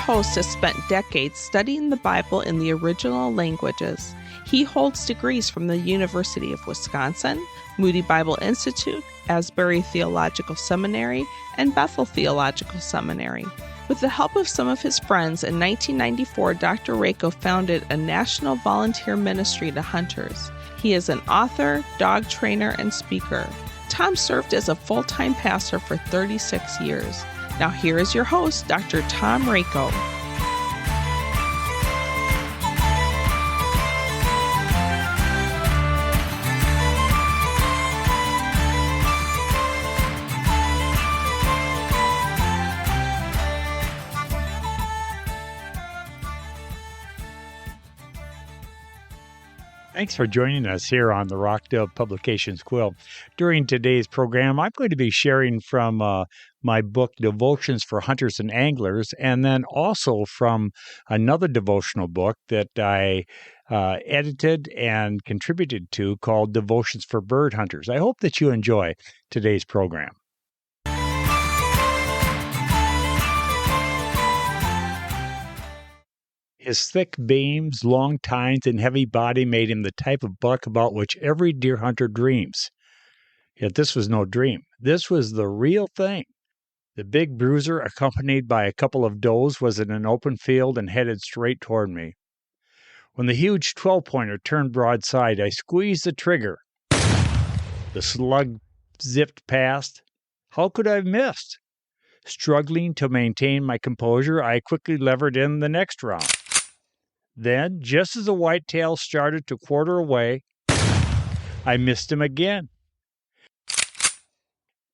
host has spent decades studying the Bible in the original languages. He holds degrees from the University of Wisconsin, Moody Bible Institute, Asbury Theological Seminary, and Bethel Theological Seminary. With the help of some of his friends, in 1994, Dr. Rako founded a national volunteer ministry to hunters. He is an author, dog trainer, and speaker. Tom served as a full-time pastor for 36 years. Now here is your host, Dr. Tom Rako. Thanks for joining us here on the Rockdale Publications Quill. During today's program, I'm going to be sharing from my book, Devotions for Hunters and Anglers, and then also from another devotional book that I edited and contributed to called Devotions for Bird Hunters. I hope that you enjoy today's program. His thick beams, long tines, and heavy body made him the type of buck about which every deer hunter dreams. Yet this was no dream. This was the real thing. The big bruiser, accompanied by a couple of does, was in an open field and headed straight toward me. When the huge 12-pointer turned broadside, I squeezed the trigger. The slug zipped past. How could I have missed? Struggling to maintain my composure, I quickly levered in the next round. Then, just as the whitetail started to quarter away, I missed him again.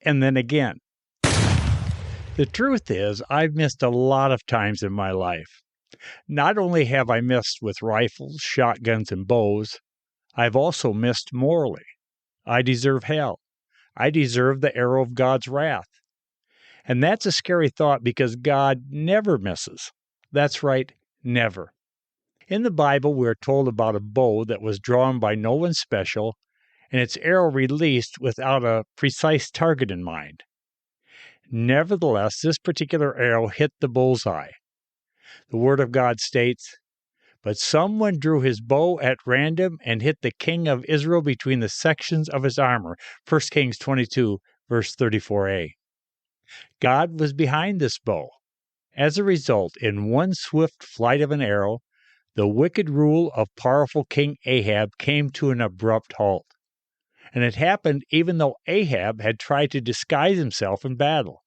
And then again. The truth is, I've missed a lot of times in my life. Not only have I missed with rifles, shotguns, and bows, I've also missed morally. I deserve hell. I deserve the arrow of God's wrath. And that's a scary thought because God never misses. That's right, never. In the Bible, we are told about a bow that was drawn by no one special, and its arrow released without a precise target in mind. Nevertheless, this particular arrow hit the bullseye. The Word of God states, "But someone drew his bow at random and hit the king of Israel between the sections of his armor." 1 Kings 22, verse 34a. God was behind this bow. As a result, in one swift flight of an arrow, the wicked rule of powerful King Ahab came to an abrupt halt. And it happened even though Ahab had tried to disguise himself in battle.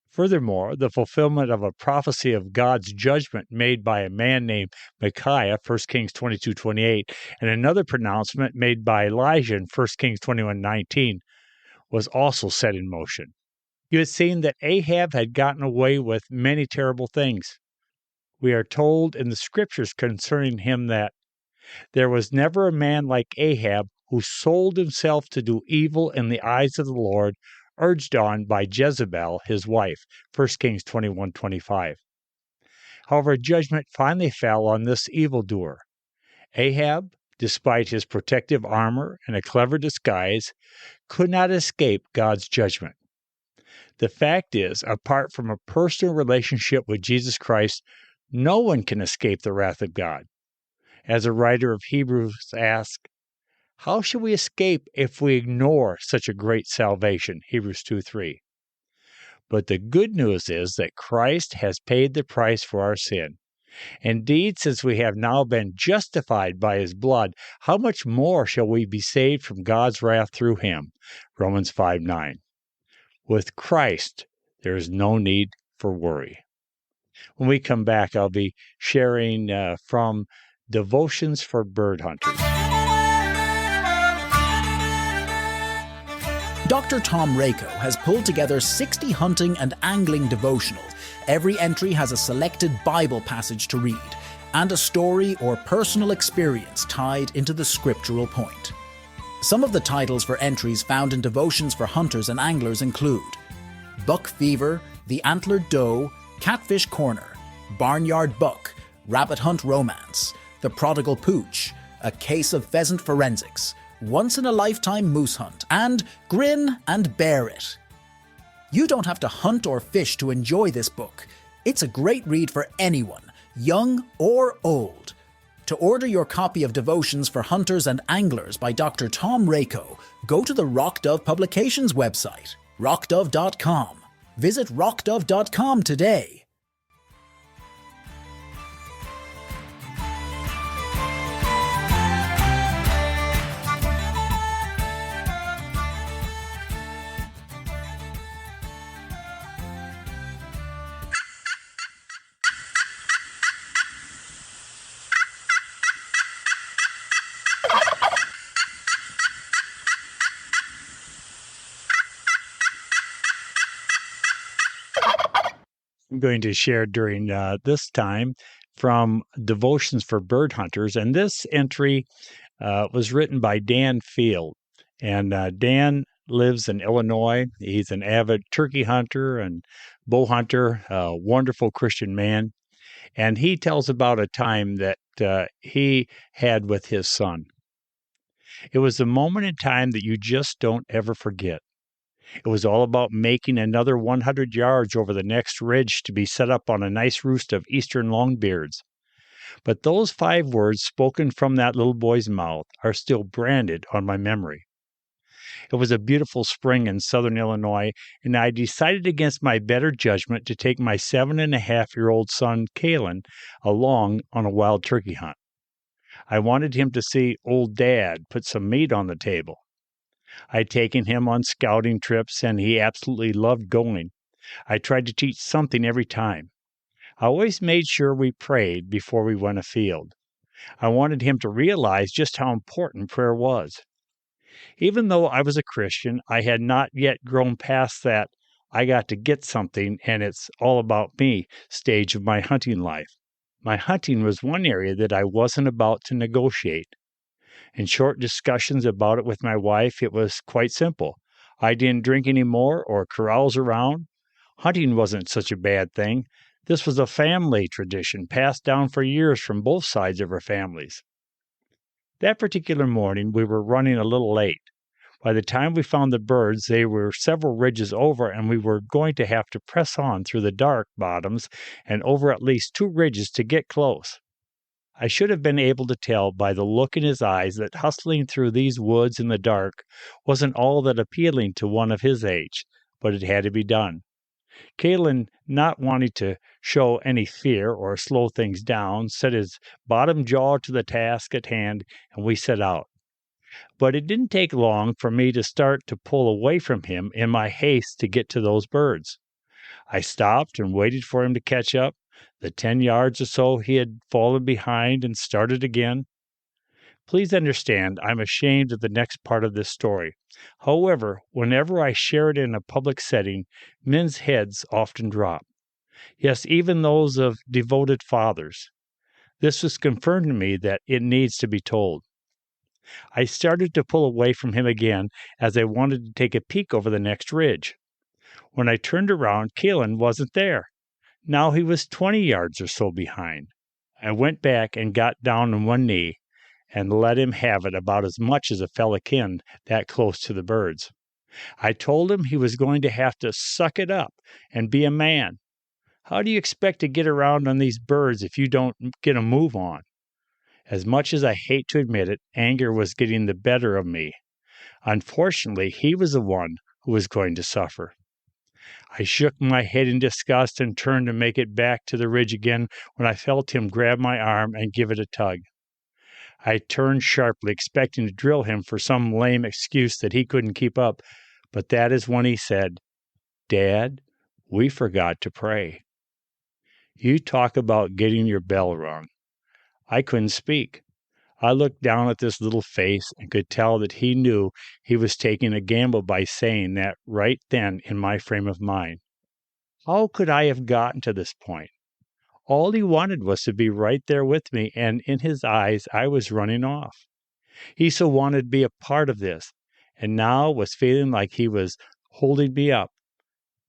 Furthermore, the fulfillment of a prophecy of God's judgment made by a man named Micaiah, 1 Kings 22:28, and another pronouncement made by Elijah in 1 Kings 21:19, was also set in motion. You had seen that Ahab had gotten away with many terrible things. We are told in the scriptures concerning him that there was never a man like Ahab who sold himself to do evil in the eyes of the Lord, urged on by Jezebel, his wife, 1 Kings 21:25. However, judgment finally fell on this evildoer. Ahab, despite his protective armor and a clever disguise, could not escape God's judgment. The fact is, apart from a personal relationship with Jesus Christ, no one can escape the wrath of God. As a writer of Hebrews asks, how shall we escape if we ignore such a great salvation? Hebrews 2:3. But the good news is that Christ has paid the price for our sin. Indeed, since we have now been justified by his blood, how much more shall we be saved from God's wrath through him? Romans 5:9. With Christ, there is no need for worry. When we come back, I'll be sharing from Devotions for Bird Hunters. Dr. Tom Rako has pulled together 60 hunting and angling devotionals. Every entry has a selected Bible passage to read and a story or personal experience tied into the scriptural point. Some of the titles for entries found in Devotions for Hunters and Anglers include Buck Fever, The Antlered Doe, Catfish Corner, Barnyard Buck, Rabbit Hunt Romance, The Prodigal Pooch, A Case of Pheasant Forensics, Once in a Lifetime Moose Hunt, and Grin and Bear It. You don't have to hunt or fish to enjoy this book. It's a great read for anyone, young or old. To order your copy of Devotions for Hunters and Anglers by Dr. Tom Rako, go to the Rock Dove Publications website, rockdove.com. Visit rockdove.com today. I'm going to share during this time from Devotions for Bird Hunters. And this entry was written by Dan Field. And Dan lives in Illinois. He's an avid turkey hunter and bow hunter, a wonderful Christian man. And he tells about a time that he had with his son. It was a moment in time that you just don't ever forget. It was all about making another 100 yards over the next ridge to be set up on a nice roost of eastern longbeards. But those 5 words spoken from that little boy's mouth are still branded on my memory. It was a beautiful spring in southern Illinois, and I decided against my better judgment to take my 7.5-year-old son, Kalen, along on a wild turkey hunt. I wanted him to see old Dad put some meat on the table. I'd taken him on scouting trips, and he absolutely loved going. I tried to teach something every time. I always made sure we prayed before we went afield. I wanted him to realize just how important prayer was. Even though I was a Christian, I had not yet grown past that I got to get something and it's all about me stage of my hunting life. My hunting was one area that I wasn't about to negotiate. In short discussions about it with my wife, it was quite simple. I didn't drink any more or carouse around. Hunting wasn't such a bad thing. This was a family tradition passed down for years from both sides of our families. That particular morning, we were running a little late. By the time we found the birds, they were several ridges over, and we were going to have to press on through the dark bottoms and over at least 2 ridges to get close. I should have been able to tell by the look in his eyes that hustling through these woods in the dark wasn't all that appealing to one of his age, but it had to be done. Kalen, not wanting to show any fear or slow things down, set his bottom jaw to the task at hand, and we set out. But it didn't take long for me to start to pull away from him in my haste to get to those birds. I stopped and waited for him to catch up. The 10 yards or so he had fallen behind and started again. Please understand, I'm ashamed of the next part of this story. However, whenever I share it in a public setting, men's heads often drop. Yes, even those of devoted fathers. This was confirmed to me that it needs to be told. I started to pull away from him again as I wanted to take a peek over the next ridge. When I turned around, Kalen wasn't there. Now he was 20 yards or so behind. I went back and got down on one knee and let him have it about as much as a fella can that close to the birds. I told him he was going to have to suck it up and be a man. How do you expect to get around on these birds if you don't get a move on? As much as I hate to admit it, anger was getting the better of me. Unfortunately, he was the one who was going to suffer. I shook my head in disgust and turned to make it back to the ridge again when I felt him grab my arm and give it a tug. I turned sharply, expecting to drill him for some lame excuse that he couldn't keep up, but that is when he said, "Dad, we forgot to pray." You talk about getting your bell rung. I couldn't speak. I looked down at this little face and could tell that he knew he was taking a gamble by saying that right then in my frame of mind. How could I have gotten to this point? All he wanted was to be right there with me, and in his eyes I was running off. He so wanted to be a part of this, and now was feeling like he was holding me up.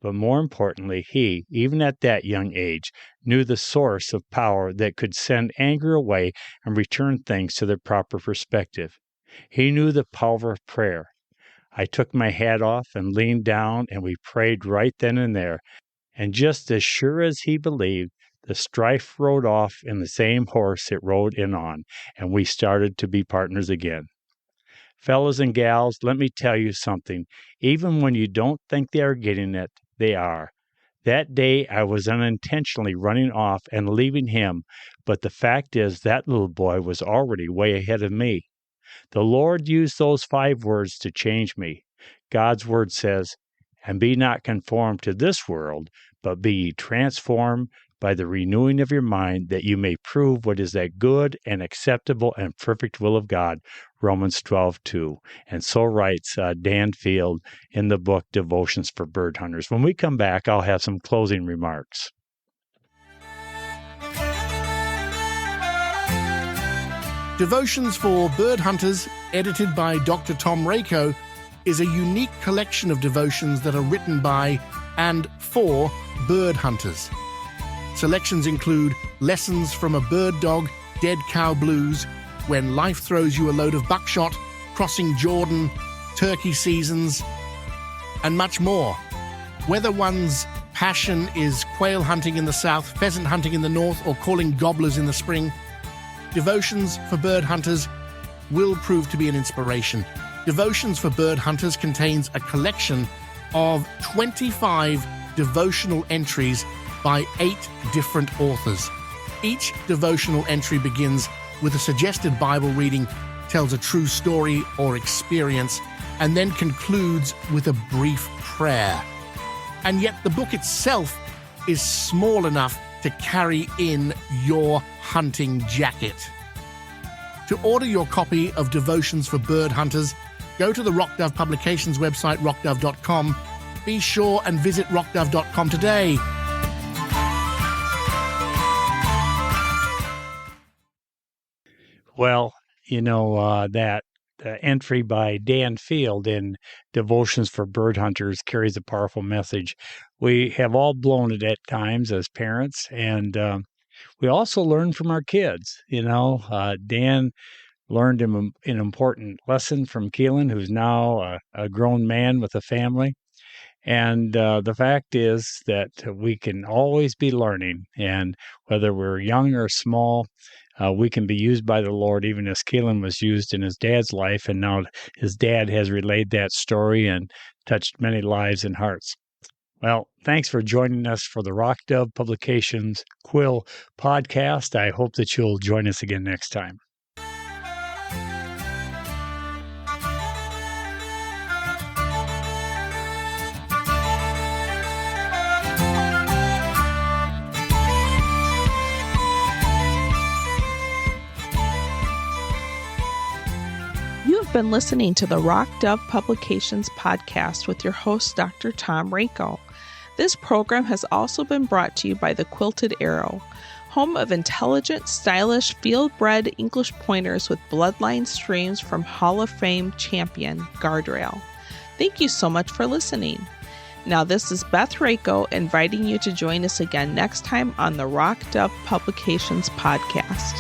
But more importantly, he, even at that young age, knew the source of power that could send anger away and return things to their proper perspective. He knew the power of prayer. I took my hat off and leaned down, and we prayed right then and there, And just as sure as he believed, the strife rode off in the same horse it rode in on, and we started to be partners again. Fellas and gals, let me tell you something. Even when you don't think they are getting it, they are. That day I was unintentionally running off and leaving him, but the fact is that little boy was already way ahead of me. The Lord used those 5 words to change me. God's word says, "And be not conformed to this world, but be ye transformed by the renewing of your mind, that you may prove what is that good and acceptable and perfect will of God." Romans 12:2. And so writes Dan Field in the book Devotions for Bird Hunters. When we come back, I'll have some closing remarks. Devotions for Bird Hunters, edited by Dr. Tom Rako, is a unique collection of devotions that are written by and for bird hunters. Selections include Lessons from a Bird Dog, Dead Cow Blues, When Life Throws You a Load of Buckshot, Crossing Jordan, Turkey Seasons, and much more. Whether one's passion is quail hunting in the south, pheasant hunting in the north, or calling gobblers in the spring, Devotions for Bird Hunters will prove to be an inspiration. Devotions for Bird Hunters contains a collection of 25 devotional entries by 8 different authors. Each devotional entry begins with a suggested Bible reading, tells a true story or experience, and then concludes with a brief prayer. And yet the book itself is small enough to carry in your hunting jacket. To order your copy of Devotions for Bird Hunters, go to the Rock Dove Publications website, rockdove.com. Be sure and visit rockdove.com today. Well, that entry by Dan Field in Devotions for Bird Hunters carries a powerful message. We have all blown it at times as parents, and we also learn from our kids. Dan learned an important lesson from Keelan, who's now a grown man with a family. And the fact is that we can always be learning, and whether we're young or small, we can be used by the Lord, even as Keelan was used in his dad's life, and now his dad has relayed that story and touched many lives and hearts. Well, thanks for joining us for the Rock Dove Publications Quill podcast. I hope that you'll join us again next time. You've been listening to the Rock Dove Publications podcast with your host, Dr. Tom Rako. This program has also been brought to you by the Quilted Arrow, home of intelligent, stylish, field-bred English pointers with bloodline streams from Hall of Fame champion Guardrail. Thank you so much for listening. Now, this is Beth Rako inviting you to join us again next time on the Rock Dove Publications podcast.